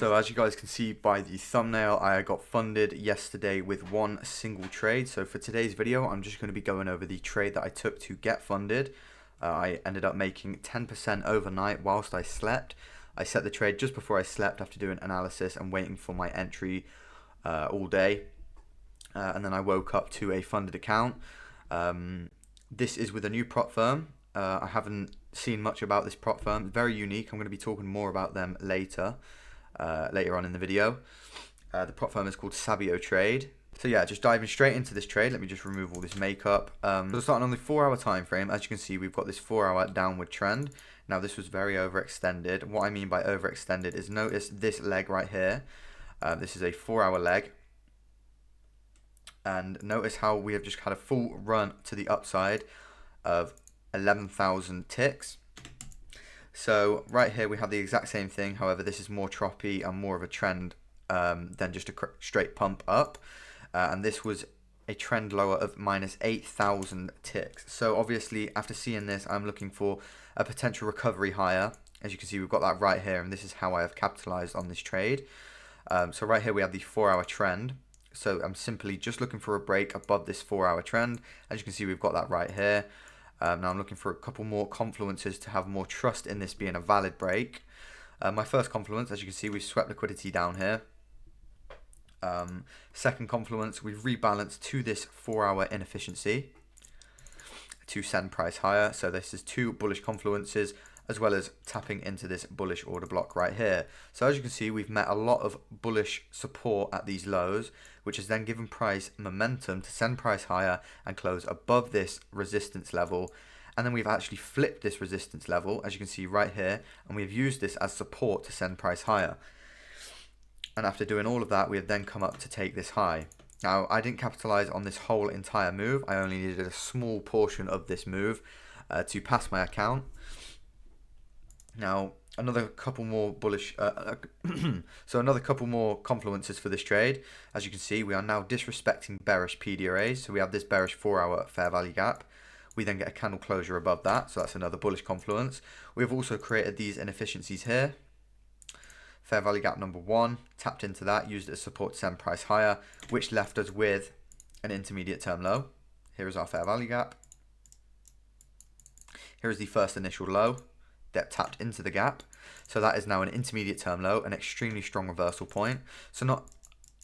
So as you guys can see by the thumbnail, I got funded yesterday with one single trade. So for today's video, I'm just going to be going over the trade that I took to get funded. I ended up making 10% overnight whilst I slept. I set the trade just before I slept after doing analysis and waiting for my entry all day. And then I woke up to a funded account. This is with a new prop firm. I haven't seen much about this prop firm. It's very unique. I'm going to be talking more about them later on in the video. The prop firm is called SabioTrade. So yeah, just diving straight into this trade. Let me just remove all this makeup. So starting on the 4-hour time frame, as you can see, we've got this 4-hour downward trend. Now this was very overextended. What I mean by overextended is notice this leg right here. This is a 4-hour leg. And notice how we have just had a full run to the upside of 11,000 ticks. So right here we have the exact same thing. However, this is more choppy and more of a trend than just a straight pump up. And this was a trend lower of minus 8,000 ticks. So obviously after seeing this, I'm looking for a potential recovery higher. As you can see, we've got that right here, and this is how I have capitalized on this trade. So right here we have the 4-hour trend. So I'm simply just looking for a break above this 4-hour trend. As you can see, we've got that right here. Now I'm looking for a couple more confluences to have more trust in this being a valid break. My first confluence, as you can see, we've swept liquidity down here. Second confluence, we've rebalanced to this 4-hour inefficiency to send price higher. So this is two bullish confluences, as well as tapping into this bullish order block right here. So as you can see, we've met a lot of bullish support at these lows, which has then given price momentum to send price higher and close above this resistance level. And then we've actually flipped this resistance level, as you can see right here, and we've used this as support to send price higher. And after doing all of that, we have then come up to take this high. Now, I didn't capitalize on this whole entire move. I only needed a small portion of this move to pass my account. Now, another couple more bullish, another couple more confluences for this trade. As you can see, we are now disrespecting bearish PDRAs. So we have this bearish 4-hour fair value gap. We then get a candle closure above that. So that's another bullish confluence. We have also created these inefficiencies here. Fair value gap number 1, tapped into that, used it as support to send price higher, which left us with an intermediate term low. Here is our fair value gap. Here is the first initial low that tapped into the gap. So that is now an intermediate term low, an extremely strong reversal point. So not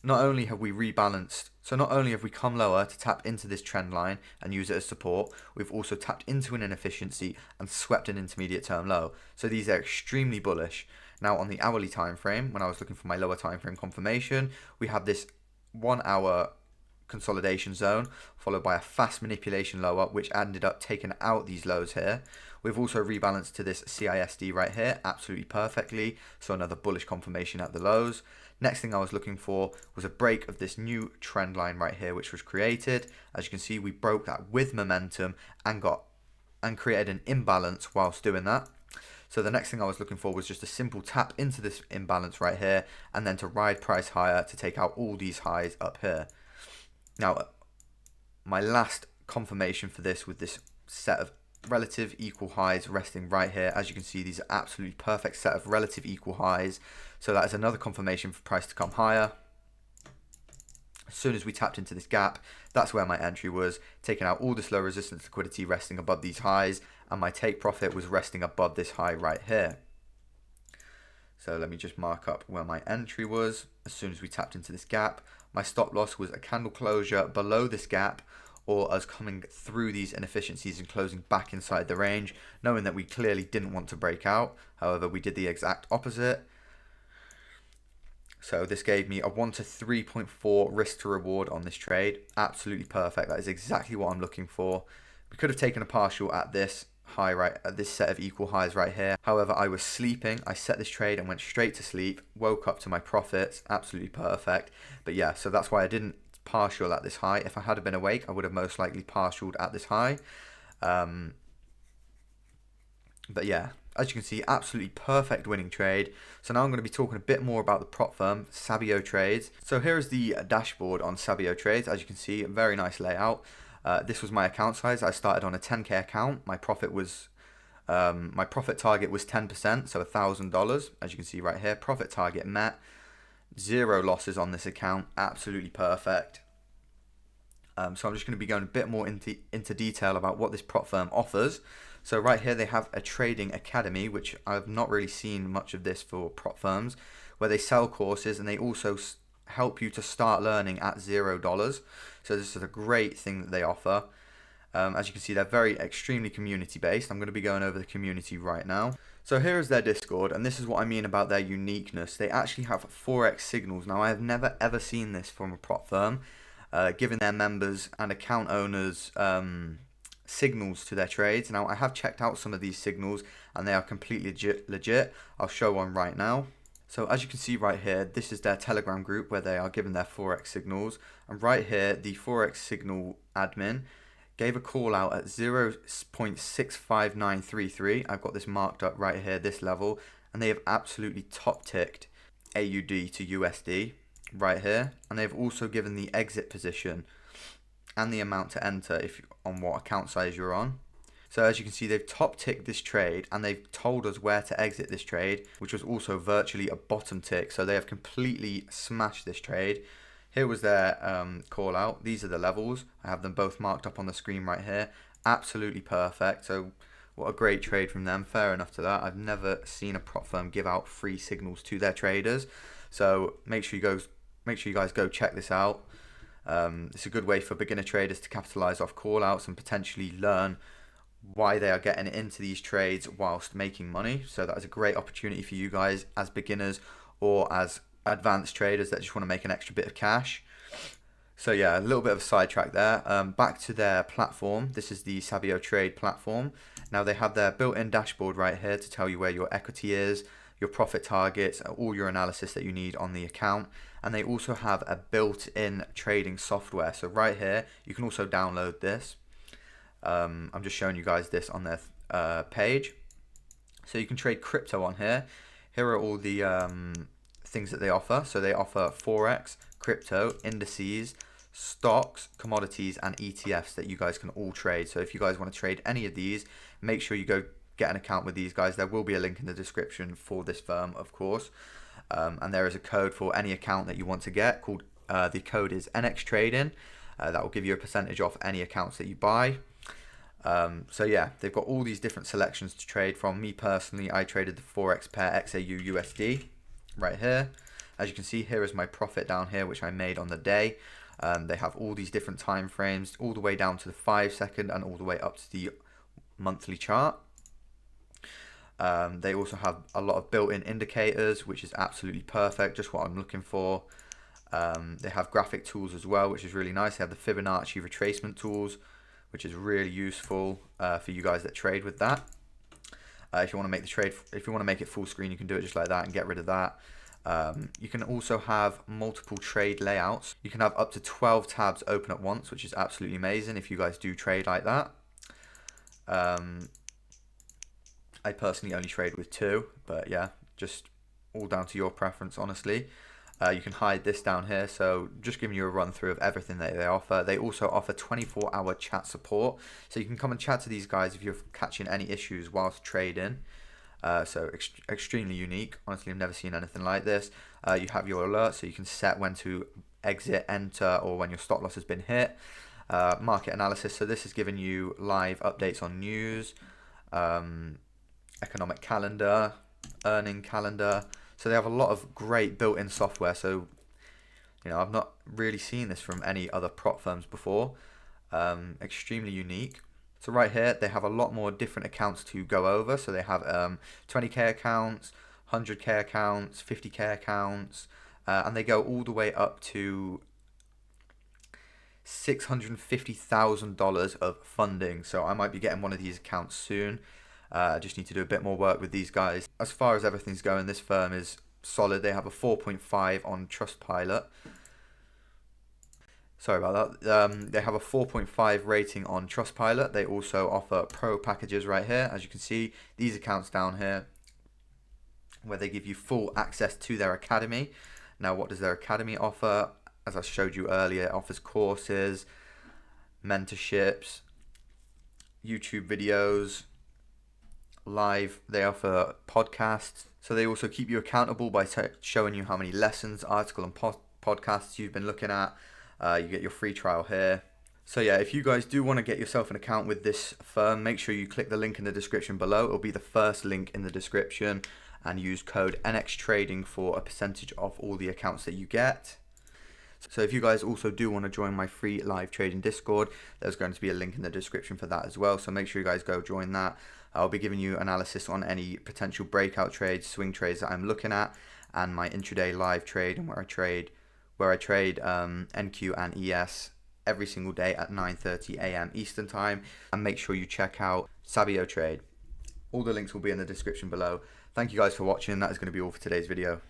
only have we rebalanced, so not only have we come lower to tap into this trend line and use it as support, we've also tapped into an inefficiency and swept an intermediate term low. So these are extremely bullish. Now on the hourly time frame, when I was looking for my lower time frame confirmation, we have this 1-hour consolidation zone followed by a fast manipulation lower, which ended up taking out these lows here. We've also rebalanced to this CISD right here absolutely perfectly, so another bullish confirmation at the lows. Next thing I was looking for was a break of this new trend line right here, which was created. As you can see, we broke that with momentum and created an imbalance whilst doing that. So the next thing I was looking for was just a simple tap into this imbalance right here, and then to ride price higher to take out all these highs up here. Now, my last confirmation for this with this set of relative equal highs resting right here. As you can see, these are absolutely perfect set of relative equal highs. So that is another confirmation for price to come higher. As soon as we tapped into this gap, that's where my entry was, taking out all this low resistance liquidity resting above these highs, and my take profit was resting above this high right here. So let me just mark up where my entry was. As soon as we tapped into this gap, my stop loss was a candle closure below this gap, or us coming through these inefficiencies and closing back inside the range, knowing that we clearly didn't want to break out. However, we did the exact opposite. So this gave me a 1 to 3.4 risk to reward on this trade. Absolutely perfect. That is exactly what I'm looking for. We could have taken a partial at this high right at this set of equal highs right here. However, I was sleeping. I set this trade and went straight to sleep. Woke up to my profits. Absolutely perfect. But yeah, so that's why I didn't partial at this high. If I had been awake, I would have most likely partialed at this high. But yeah, as you can see, absolutely perfect winning trade. So now I'm going to be talking a bit more about the prop firm, SabioTrade. So here is the dashboard on SabioTrade. As you can see, a very nice layout. This was my account size. I started on a 10k account. My profit was My profit target was 10%, so $1,000. As you can see right here, profit target met. 0 losses on this account, absolutely perfect. So I'm just going to be going a bit more into detail about what this prop firm offers. So right here they have a trading academy, which I've not really seen much of this for prop firms, where they sell courses and they also help you to start learning at $0. So this is a great thing that they offer. As you can see, they're very extremely community based. I'm going to be going over the community right now. So here is their Discord, and this is what I mean about their uniqueness. They actually have Forex signals. Now, I have never ever seen this from a prop firm, giving their members and account owners signals to their trades. Now, I have checked out some of these signals, and they are completely legit. I'll show one right now. So as you can see right here, this is their Telegram group where they are given their Forex signals. And right here, the Forex signal admin gave a call out at 0.65933. I've got this marked up right here, this level, and they have absolutely top ticked AUD to USD right here. And they've also given the exit position and the amount to enter if on what account size you're on. So as you can see, they've top ticked this trade and they've told us where to exit this trade, which was also virtually a bottom tick. So they have completely smashed this trade. Here was their call out. These are the levels. I have them both marked up on the screen right here. Absolutely perfect. So what a great trade from them. Fair enough to that. I've never seen a prop firm give out free signals to their traders. So make sure you guys go check this out. It's a good way for beginner traders to capitalize off call outs and potentially learn why they are getting into these trades whilst making money. So that is a great opportunity for you guys as beginners or as advanced traders that just want to make an extra bit of cash. So yeah, a little bit of a sidetrack there. Back to their platform. This is the SabioTrade platform. Now they have their built-in dashboard right here to tell you where your equity is, your profit targets, all your analysis that you need on the account. And they also have a built-in trading software. So right here, you can also download this. I'm just showing you guys this on their page. So you can trade crypto on here. Here are all the things that they offer. So they offer Forex, crypto, indices, stocks, commodities, and ETFs that you guys can all trade. So if you guys want to trade any of these, make sure you go get an account with these guys. There will be a link in the description for this firm, of course. And there is a code for any account that you want to get called, the code is NxTrading. That will give you a percentage off any accounts that you buy. So yeah, they've got all these different selections to trade from. Me personally, I traded the Forex pair XAU USD right here. As you can see, here is my profit down here, which I made on the day. They have all these different time frames, all the way down to the 5 second and all the way up to the monthly chart. They also have a lot of built-in indicators, which is absolutely perfect, just what I'm looking for. They have graphic tools as well, which is really nice. They have the Fibonacci retracement tools, which is really useful for you guys that trade with that. If you want to make the trade, if you want to make it full screen, you can do it just like that and get rid of that. You can also have multiple trade layouts. You can have up to 12 tabs open at once, which is absolutely amazing if you guys do trade like that. I personally only trade with 2, but yeah, just all down to your preference, honestly. You can hide this down here, so just giving you a run through of everything that they offer. They also offer 24-hour chat support, so you can come and chat to these guys if you're catching any issues whilst trading. So extremely unique. Honestly, I've never seen anything like this. You have your alerts, so you can set when to exit, enter, or when your stop loss has been hit. Market analysis, so this is giving you live updates on news, economic calendar, earning calendar. So they have a lot of great built-in software. So, you know, I've not really seen this from any other prop firms before. Extremely unique. So right here, they have a lot more different accounts to go over. So they have 20k accounts, 100k accounts, 50k accounts, and they go all the way up to $650,000 of funding. So I might be getting one of these accounts soon. I just need to do a bit more work with these guys. As far as everything's going, this firm is solid. They have a 4.5 on Trustpilot. Sorry about that. They have a 4.5 rating on Trustpilot. They also offer pro packages right here. As you can see, these accounts down here, where they give you full access to their academy. Now, what does their academy offer? As I showed you earlier, it offers courses, mentorships, YouTube videos, live. They offer podcasts. So they also keep you accountable by showing you how many lessons, article, and podcasts you've been looking at. You get your free trial here. So yeah, if you guys do want to get yourself an account with this firm, make sure you click the link in the description below. It'll be the first link in the description, and use code NxTrading for a percentage off all the accounts that you get. So if you guys also do want to join my free live trading Discord, there's going to be a link in the description for that as well. So make sure you guys go join that. I'll be giving you analysis on any potential breakout trades, swing trades that I'm looking at, and my intraday live trade, and where I trade NQ and ES every single day at 9:30 a.m. Eastern time. And make sure you check out SabioTrade. All the links will be in the description below. Thank you guys for watching. That is going to be all for today's video.